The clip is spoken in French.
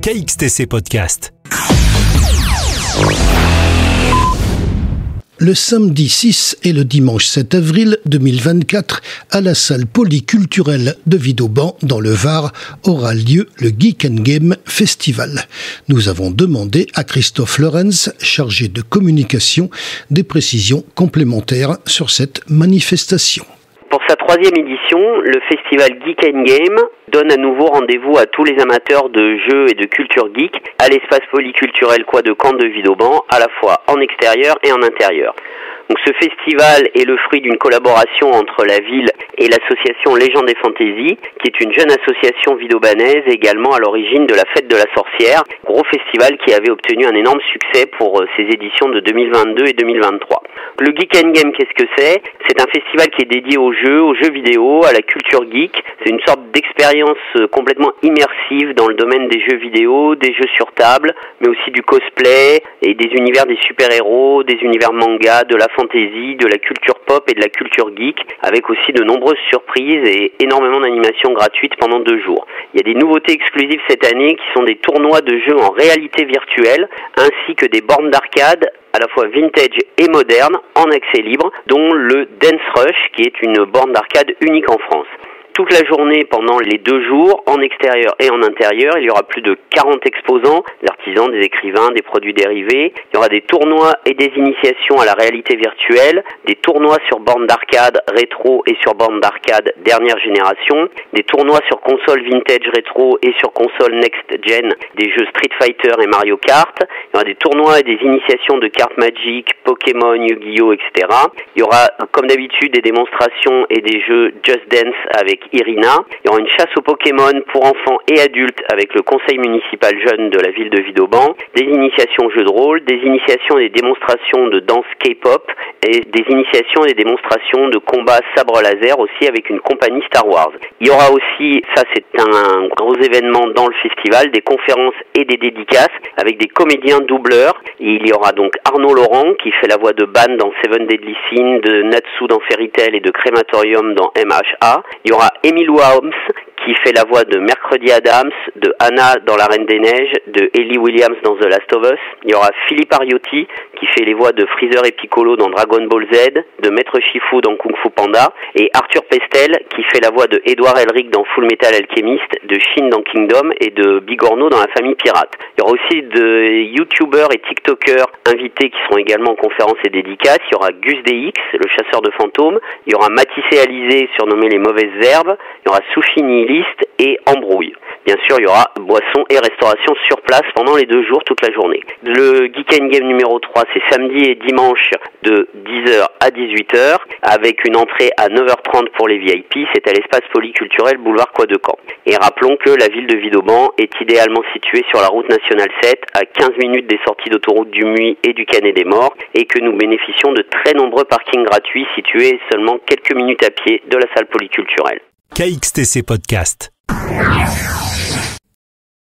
KXTC Podcast. Le samedi 6 et le dimanche 7 avril 2024, à la salle polyculturelle de Vidauban, dans le Var, aura lieu le Geek & Game Festival. Nous avons demandé à Christophe Lorenz, chargé de communication, des précisions complémentaires sur cette manifestation. Pour sa 3e édition, le festival Geek & Game donne à nouveau rendez-vous à tous les amateurs de jeux et de culture geek à l'espace polyculturel Quoi de Caen de Vidauban, à la fois en extérieur et en intérieur. Donc ce festival est le fruit d'une collaboration entre la ville et l'association Légende et Fantasy, qui est une jeune association vidaubanaise également à l'origine de la fête de la sorcière, gros festival qui avait obtenu un énorme succès pour ses éditions de 2022 et 2023. Le Geek & Game, qu'est-ce que c'est ? C'est un festival qui est dédié aux jeux vidéo, à la culture geek. C'est une sorte d'expérience complètement immersive dans le domaine des jeux vidéo, des jeux sur table, mais aussi du cosplay et des univers des super-héros, des univers manga, de la fantasy, de la culture pop et de la culture geek, avec aussi de nombreuses surprises et énormément d'animations gratuites pendant 2 jours. Il y a des nouveautés exclusives cette année qui sont des tournois de jeux en réalité virtuelle, ainsi que des bornes d'arcade à la fois vintage et moderne en accès libre, dont le Dance Rush, qui est une borne d'arcade unique en France. Toute la journée, pendant les 2 jours, en extérieur et en intérieur, il y aura plus de 40 exposants, des artisans, des écrivains, des produits dérivés. Il y aura des tournois et des initiations à la réalité virtuelle, des tournois sur bornes d'arcade rétro et sur bornes d'arcade dernière génération, des tournois sur console vintage rétro et sur console next gen, des jeux Street Fighter et Mario Kart. Il y aura des tournois et des initiations de cartes Magic, Pokémon, Yu-Gi-Oh, etc. Il y aura, comme d'habitude, des démonstrations et des jeux Just Dance avec Irina. Il y aura une chasse aux Pokémon pour enfants et adultes avec le conseil municipal jeune de la ville de Vidauban, des initiations jeux de rôle, des initiations et des démonstrations de danse K-pop et des initiations et des démonstrations de combat sabre laser aussi avec une compagnie Star Wars. Il y aura aussi, ça c'est un gros événement dans le festival, des conférences et des dédicaces avec des comédiens doubleurs. Et il y aura donc Arnaud Laurent qui fait la voix de Ban dans Seven Deadly Sins, de Natsu dans Fairy Tail et de Crématorium dans MHA. Il y aura Emile Holmes qui fait la voix de Mercredi Adams, de Anna dans La Reine des Neiges, de Ellie Williams dans The Last of Us. Il y aura Philippe Ariotti qui fait les voix de Freezer et Piccolo dans Dragon Ball Z, de Maître Shifu dans Kung Fu Panda, et Arthur Pestel qui fait la voix de Edouard Elric dans Full Metal Alchemist, de Shin dans Kingdom et de Bigorneau dans La Famille Pirate. Il y aura aussi de youtubeurs et tiktokers invités qui seront également en conférences et dédicaces. Il y aura Gus DX, le chasseur de fantômes. Il y aura Matissé Alizé, surnommé les mauvaises herbes. Il y aura Sushi Nihiliste et Embrouille. Bien sûr, il y aura boissons et restauration sur place pendant les 2 jours, toute la journée. Le Geek & Game numéro 3, c'est samedi et dimanche de 10h à 18h, avec une entrée à 9h30 pour les VIP. C'est à l'espace polyculturel boulevard Quoi de Caen. Et rappelons que la ville de Vidauban est idéalement située sur la route nationale 7, à 15 minutes des sorties d'autoroute du Muy et du Canet des Morts, et que nous bénéficions de très nombreux parkings gratuits situés seulement quelques minutes à pied de la salle polyculturelle. KXTC Podcast.